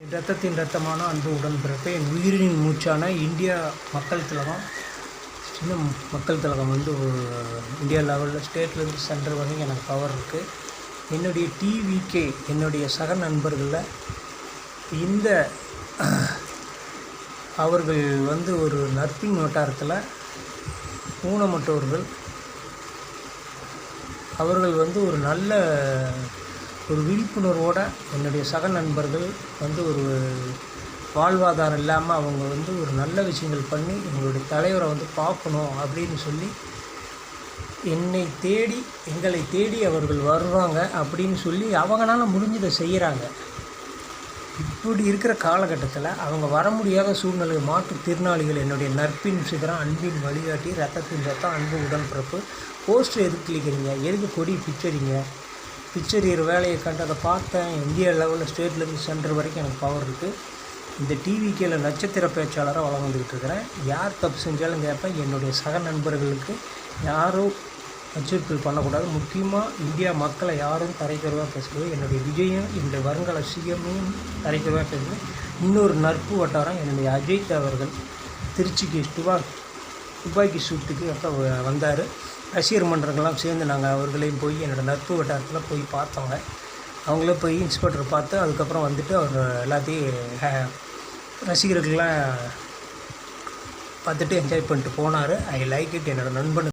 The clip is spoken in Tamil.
இரத்தத்தின் இரத்தமான அன்பு உடன்பிறப்பே, என் உயிரின் மூச்சான இந்தியா மக்கள் திலகம். சின்ன மக்கள் திலகம் வந்து இந்தியா லெவலில் ஸ்டேட்லேருந்து சென்ட்ரல் வரைக்கும் எனக்கு பவர் இருக்குது. என்னுடைய டிவிகே என்னுடைய சக நண்பர்களில் இந்த அவர்கள் வந்து ஒரு நர்பின் வட்டாரத்தில் ஊனமுற்றோர்கள். அவர்கள் வந்து ஒரு நல்ல ஒரு விழிப்புணர்வோடு என்னுடைய சக நண்பர்கள் வந்து ஒரு வாழ்வாதாரம் இல்லாமல் அவங்க வந்து ஒரு நல்ல விஷயங்கள் பண்ணி எங்களுடைய தலைவரை வந்து பார்க்கணும் அப்படின்னு சொல்லி எங்களை தேடி அவர்கள் வருவாங்க அப்படின்னு சொல்லி அவங்களால முடிஞ்சதை செய்கிறாங்க. இப்படி இருக்கிற காலகட்டத்தில் அவங்க வர முடியாத சூழ்நிலை மாற்றுத்திறனாளிகள் என்னுடைய நட்பின் சிகரம், அன்பின் வழிகாட்டி, ரத்தத்தின் ரத்தம், அன்பு உடன்பிறப்பு போஸ்டர் எதுக்கு கிளிக்கிறீங்க, எதுக்கு கொடி பிச்சரிங்க, பிச்சரிகிற வேலையை கண்டு அதை பார்த்தேன். இந்தியா லெவலில் ஸ்டேட்லேருந்து சென்ட்ரல் வரைக்கும் எனக்கு பவர் இருக்குது. இந்த டிவிக்கேல நட்சத்திர பேச்சாளராக வளர்ந்துக்கிட்டு இருக்கிறேன். யார் தப்பு செஞ்சாலும் கேட்பேன். என்னுடைய சக நண்பர்களுக்கு யாரும் அச்சுறுத்தல் பண்ணக்கூடாது. முக்கியமாக இந்தியா மக்களை யாரும் தரைக்குறைவாக பேசுகிறது. என்னுடைய விஜயம், இந்த வருங்கால சிஎம்மையும் தரைக்குறைவாக பேசுகிறது. இன்னொரு நட்பு வட்டாரம் என்னுடைய அஜித் அவர்கள் திருச்சிக்கு துப்பாக்கி சூட்டுக்கு அப்போ வந்தார். ரசிகர் மன்றங்கள்லாம் சேர்ந்து நாங்கள் அவர்களையும் போய் என்னோடய நட்பு வட்டாரத்தில் போய் பார்த்தோங்க. அவங்களே போய் இன்ஸ்பெக்டர் பார்த்து அதுக்கப்புறம் வந்துட்டு அவர் எல்லாத்தையும் ரசிகர்கள்லாம் பார்த்துட்டு என்ஜாய் பண்ணிட்டு போனார். I like it. என்னோடய நண்பனுக்கு